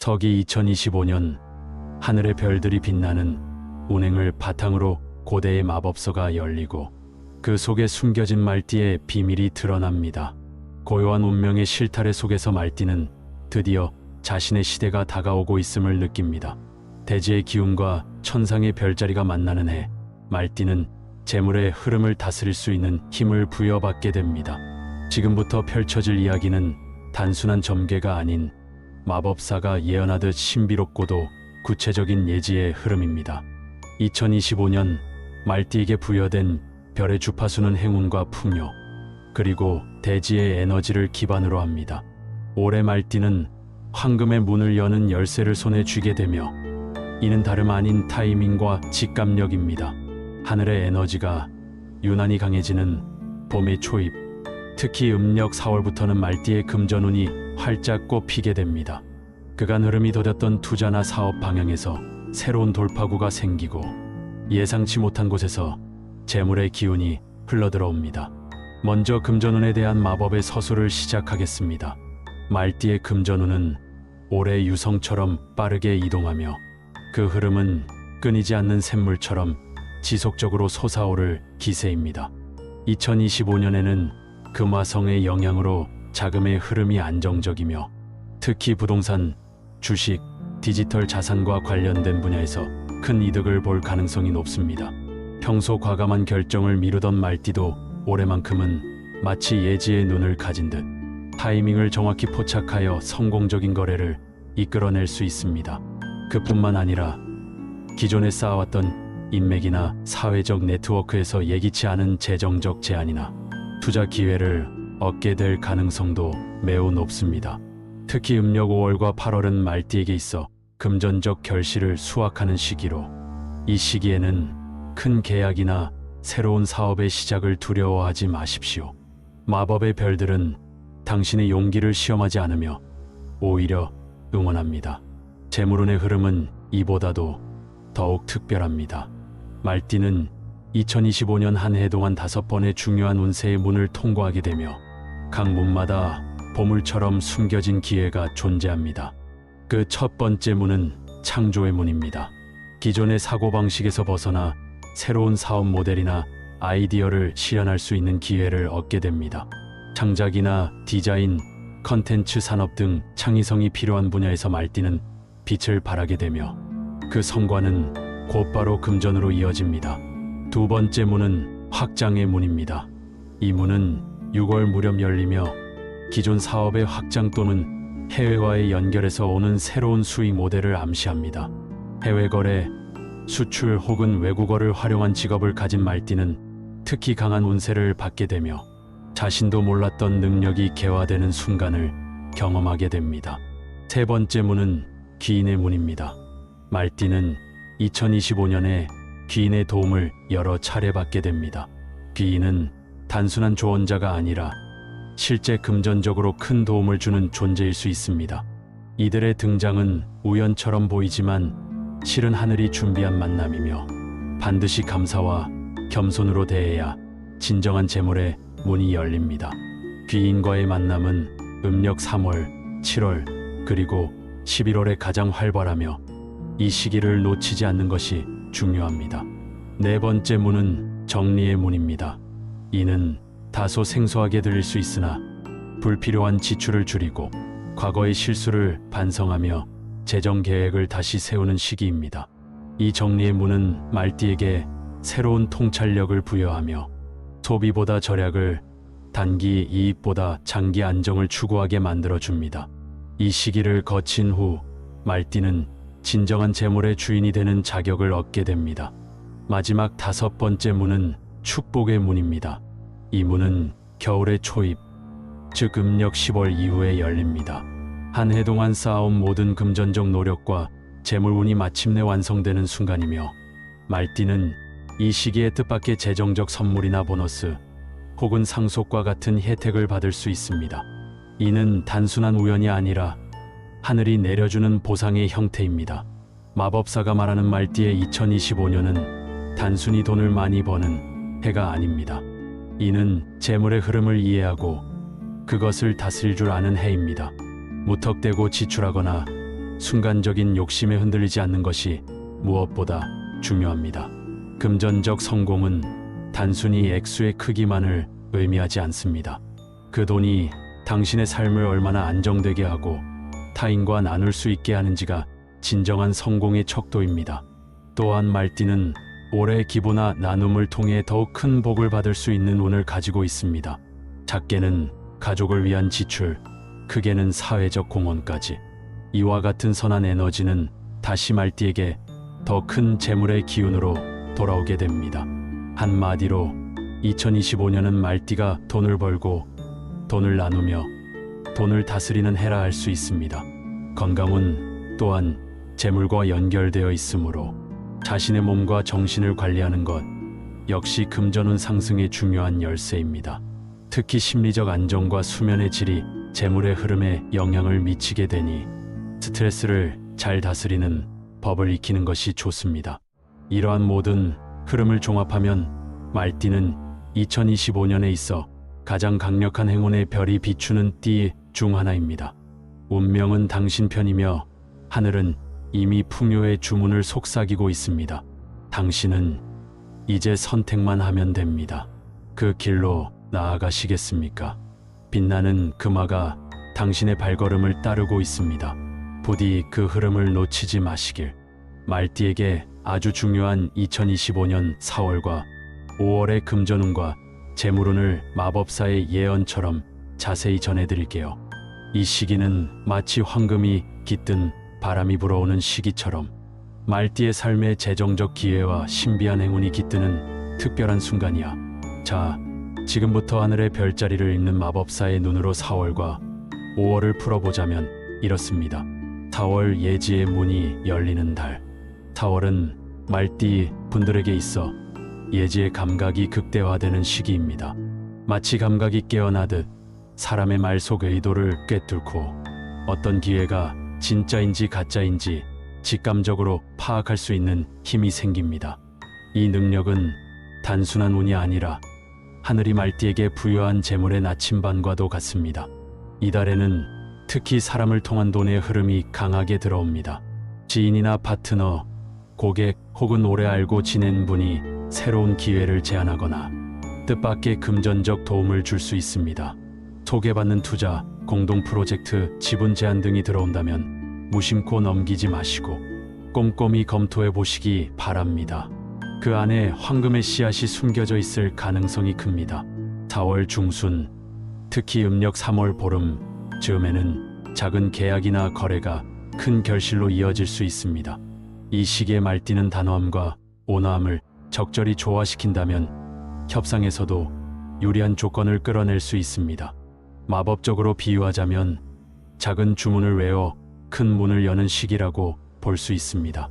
서기 2025년 하늘의 별들이 빛나는 운행을 바탕으로 고대의 마법서가 열리고 그 속에 숨겨진 말띠의 비밀이 드러납니다. 고요한 운명의 실타래 속에서 말띠는 드디어 자신의 시대가 다가오고 있음을 느낍니다. 대지의 기운과 천상의 별자리가 만나는 해, 말띠는 재물의 흐름을 다스릴 수 있는 힘을 부여받게 됩니다. 지금부터 펼쳐질 이야기는 단순한 점괘가 아닌 마법사가 예언하듯 신비롭고도 구체적인 예지의 흐름입니다. 2025년 말띠에게 부여된 별의 주파수는 행운과 풍요, 그리고 대지의 에너지를 기반으로 합니다. 올해 말띠는 황금의 문을 여는 열쇠를 손에 쥐게 되며 이는 다름 아닌 타이밍과 직감력입니다. 하늘의 에너지가 유난히 강해지는 봄의 초입, 특히 음력 4월부터는 말띠의 금전운이 활짝 꽃피게 됩니다. 그간 흐름이 더뎠던 투자나 사업 방향에서 새로운 돌파구가 생기고 예상치 못한 곳에서 재물의 기운이 흘러들어옵니다. 먼저 금전운에 대한 마법의 서술을 시작하겠습니다. 말띠의 금전운은 올해 유성처럼 빠르게 이동하며 그 흐름은 끊이지 않는 샘물처럼 지속적으로 솟아오를 기세입니다. 2025년에는 금화성의 영향으로 자금의 흐름이 안정적이며 특히 부동산, 주식, 디지털 자산과 관련된 분야에서 큰 이득을 볼 가능성이 높습니다. 평소 과감한 결정을 미루던 말띠도 올해만큼은 마치 예지의 눈을 가진 듯 타이밍을 정확히 포착하여 성공적인 거래를 이끌어낼 수 있습니다. 그뿐만 아니라 기존에 쌓아왔던 인맥이나 사회적 네트워크에서 예기치 않은 재정적 제안이나 투자 기회를 얻게 될 가능성도 매우 높습니다. 특히 음력 5월과 8월은 말띠에게 있어 금전적 결실을 수확하는 시기로 이 시기에는 큰 계약이나 새로운 사업의 시작을 두려워하지 마십시오. 마법의 별들은 당신의 용기를 시험하지 않으며 오히려 응원합니다. 재물운의 흐름은 이보다도 더욱 특별합니다. 말띠는 2025년 한 해 동안 5번의 중요한 운세의 문을 통과하게 되며 각 문마다 보물처럼 숨겨진 기회가 존재합니다. 그 첫 번째 문은 창조의 문입니다. 기존의 사고방식에서 벗어나 새로운 사업 모델이나 아이디어를 실현할 수 있는 기회를 얻게 됩니다. 창작이나 디자인, 컨텐츠 산업 등 창의성이 필요한 분야에서 말띠는 빛을 발하게 되며 그 성과는 곧바로 금전으로 이어집니다. 두 번째 문은 확장의 문입니다. 이 문은 6월 무렵 열리며 기존 사업의 확장 또는 해외와의 연결에서 오는 새로운 수익 모델을 암시합니다. 해외 거래, 수출 혹은 외국어를 활용한 직업을 가진 말띠는 특히 강한 운세를 받게 되며 자신도 몰랐던 능력이 개화되는 순간을 경험하게 됩니다. 세 번째 문은 귀인의 문입니다. 말띠는 2025년에 귀인의 도움을 여러 차례 받게 됩니다. 귀인은 단순한 조언자가 아니라 실제 금전적으로 큰 도움을 주는 존재일 수 있습니다. 이들의 등장은 우연처럼 보이지만 실은 하늘이 준비한 만남이며 반드시 감사와 겸손으로 대해야 진정한 재물의 문이 열립니다. 귀인과의 만남은 음력 3월, 7월, 그리고 11월에 가장 활발하며 이 시기를 놓치지 않는 것이 중요합니다. 네 번째 문은 정리의 문입니다. 이는 다소 생소하게 들릴 수 있으나 불필요한 지출을 줄이고 과거의 실수를 반성하며 재정 계획을 다시 세우는 시기입니다. 이 정리의 문은 말띠에게 새로운 통찰력을 부여하며 소비보다 절약을, 단기 이익보다 장기 안정을 추구하게 만들어줍니다. 이 시기를 거친 후 말띠는 진정한 재물의 주인이 되는 자격을 얻게 됩니다. 마지막 다섯 번째 문은 축복의 문입니다. 이 문은 겨울의 초입, 즉 음력 10월 이후에 열립니다. 한 해 동안 쌓아온 모든 금전적 노력과 재물운이 마침내 완성되는 순간이며 말띠는 이 시기에 뜻밖의 재정적 선물이나 보너스 혹은 상속과 같은 혜택을 받을 수 있습니다. 이는 단순한 우연이 아니라 하늘이 내려주는 보상의 형태입니다. 마법사가 말하는 말띠의 2025년은 단순히 돈을 많이 버는 해가 아닙니다. 이는 재물의 흐름을 이해하고 그것을 다스릴 줄 아는 해입니다. 무턱대고 지출하거나 순간적인 욕심에 흔들리지 않는 것이 무엇보다 중요합니다. 금전적 성공은 단순히 액수의 크기만을 의미하지 않습니다. 그 돈이 당신의 삶을 얼마나 안정되게 하고 타인과 나눌 수 있게 하는지가 진정한 성공의 척도입니다. 또한 말띠는 올해 기부나 나눔을 통해 더욱 큰 복을 받을 수 있는 운을 가지고 있습니다. 작게는 가족을 위한 지출, 크게는 사회적 공헌까지. 이와 같은 선한 에너지는 다시 말띠에게 더 큰 재물의 기운으로 돌아오게 됩니다. 한마디로 2025년은 말띠가 돈을 벌고 돈을 나누며 돈을 다스리는 해라 할 수 있습니다. 건강운 또한 재물과 연결되어 있으므로 자신의 몸과 정신을 관리하는 것 역시 금전운 상승의 중요한 열쇠입니다. 특히 심리적 안정과 수면의 질이 재물의 흐름에 영향을 미치게 되니 스트레스를 잘 다스리는 법을 익히는 것이 좋습니다. 이러한 모든 흐름을 종합하면 말띠는 2025년에 있어 가장 강력한 행운의 별이 비추는 띠 중 하나입니다. 운명은 당신 편이며 하늘은 이미 풍요의 주문을 속삭이고 있습니다. 당신은 이제 선택만 하면 됩니다. 그 길로 나아가시겠습니까? 빛나는 금화가 당신의 발걸음을 따르고 있습니다. 부디 그 흐름을 놓치지 마시길. 말띠에게 아주 중요한 2025년 4월과 5월의 금전운과 재물운을 마법사의 예언처럼 자세히 전해드릴게요. 이 시기는 마치 황금이 깃든 바람이 불어오는 시기처럼 말띠의 삶의 재정적 기회와 신비한 행운이 깃드는 특별한 순간이야. 자, 지금부터 하늘의 별자리를 읽는 마법사의 눈으로 4월과 5월을 풀어보자면 이렇습니다. 4월 예지의 문이 열리는 달. 4월은 말띠 분들에게 있어 예지의 감각이 극대화되는 시기입니다. 마치 감각이 깨어나듯 사람의 말 속 의도를 꿰뚫고 어떤 기회가 진짜인지 가짜인지 직감적으로 파악할 수 있는 힘이 생깁니다. 이 능력은 단순한 운이 아니라 하늘이 말띠에게 부여한 재물의 나침반과도 같습니다. 이달에는 특히 사람을 통한 돈의 흐름이 강하게 들어옵니다. 지인이나 파트너, 고객 혹은 오래 알고 지낸 분이 새로운 기회를 제안하거나 뜻밖의 금전적 도움을 줄 수 있습니다. 소개받는 투자, 공동 프로젝트, 지분 제안 등이 들어온다면 무심코 넘기지 마시고 꼼꼼히 검토해 보시기 바랍니다. 그 안에 황금의 씨앗이 숨겨져 있을 가능성이 큽니다. 4월 중순, 특히 음력 3월 보름 즈음에는 작은 계약이나 거래가 큰 결실로 이어질 수 있습니다. 이 시기에 말띠는 단호함과 온화함을 적절히 조화시킨다면 협상에서도 유리한 조건을 끌어낼 수 있습니다. 마법적으로 비유하자면 작은 주문을 외워 큰 문을 여는 시기라고 볼 수 있습니다.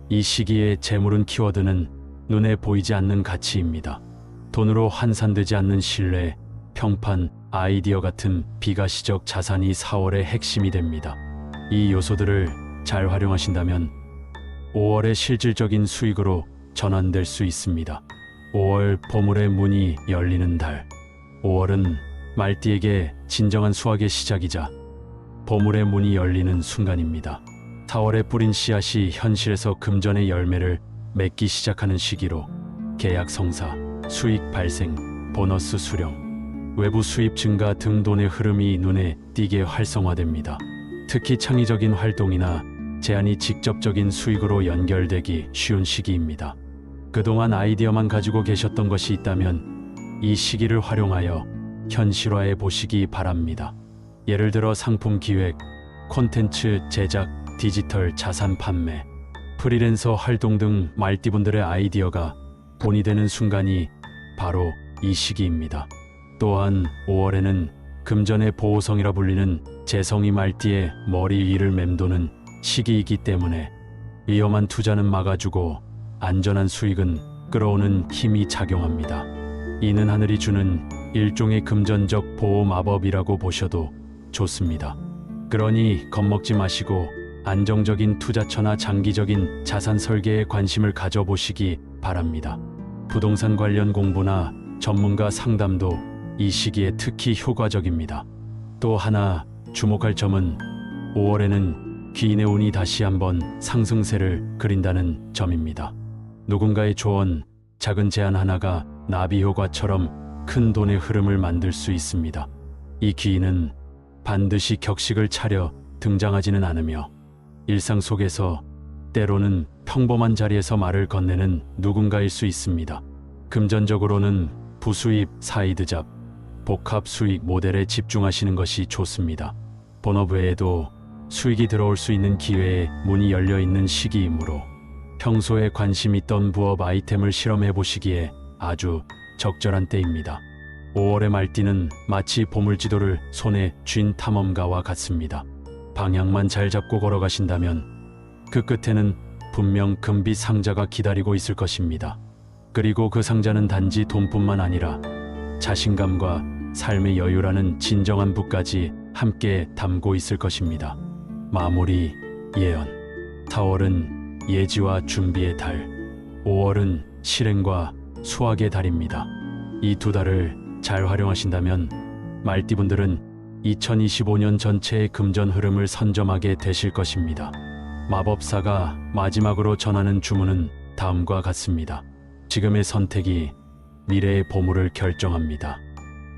이 시기의 재물운 키워드는 눈에 보이지 않는 가치입니다. 돈으로 환산되지 않는 신뢰, 평판, 아이디어 같은 비가시적 자산이 4월의 핵심이 됩니다. 이 요소들을 잘 활용하신다면 5월의 실질적인 수익으로 전환될 수 있습니다. 5월 보물의 문이 열리는 달. 5월은 말띠에게 진정한 수확의 시작이자 보물의 문이 열리는 순간입니다. 4월에 뿌린 씨앗이 현실에서 금전의 열매를 맺기 시작하는 시기로 계약 성사, 수익 발생, 보너스 수령, 외부 수입 증가 등 돈의 흐름이 눈에 띄게 활성화됩니다. 특히 창의적인 활동이나 제안이 직접적인 수익으로 연결되기 쉬운 시기입니다. 그동안 아이디어만 가지고 계셨던 것이 있다면 이 시기를 활용하여 현실화해 보시기 바랍니다. 예를 들어 상품 기획, 콘텐츠 제작, 디지털 자산 판매, 프리랜서 활동 등 말띠분들의 아이디어가 본이 되는 순간이 바로 이 시기입니다. 또한 5월에는 금전의 보호성이라 불리는 재성이 말띠의 머리 위를 맴도는 시기이기 때문에 위험한 투자는 막아주고 안전한 수익은 끌어오는 힘이 작용합니다. 이는 하늘이 주는 일종의 금전적 보호 마법이라고 보셔도 좋습니다. 그러니 겁먹지 마시고 안정적인 투자처나 장기적인 자산 설계에 관심을 가져보시기 바랍니다. 부동산 관련 공부나 전문가 상담도 이 시기에 특히 효과적입니다. 또 하나 주목할 점은 5월에는 귀인의 운이 다시 한번 상승세를 그린다는 점입니다. 누군가의 조언, 작은 제안 하나가 나비 효과처럼 큰 돈의 흐름을 만들 수 있습니다. 이 귀인은 반드시 격식을 차려 등장하지는 않으며 일상 속에서 때로는 평범한 자리에서 말을 건네는 누군가일 수 있습니다. 금전적으로는 부수입, 사이드잡, 복합 수익 모델에 집중하시는 것이 좋습니다. 본업 외에도 수익이 들어올 수 있는 기회에 문이 열려 있는 시기이므로 평소에 관심 있던 부업 아이템을 실험해 보시기에 아주 적절한 때입니다. 5월의 말띠는 마치 보물지도를 손에 쥔 탐험가와 같습니다. 방향만 잘 잡고 걸어가신다면 그 끝에는 분명 금빛 상자가 기다리고 있을 것입니다. 그리고 그 상자는 단지 돈뿐만 아니라 자신감과 삶의 여유라는 진정한 부까지 함께 담고 있을 것입니다. 마무리 예언. 4월은 예지와 준비의 달, 5월은 실행과 수확의 달입니다. 이 두 달을 잘 활용하신다면 말띠분들은 2025년 전체의 금전 흐름을 선점하게 되실 것입니다. 마법사가 마지막으로 전하는 주문은 다음과 같습니다. 지금의 선택이 미래의 보물을 결정합니다.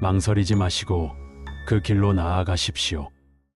망설이지 마시고 그 길로 나아가십시오.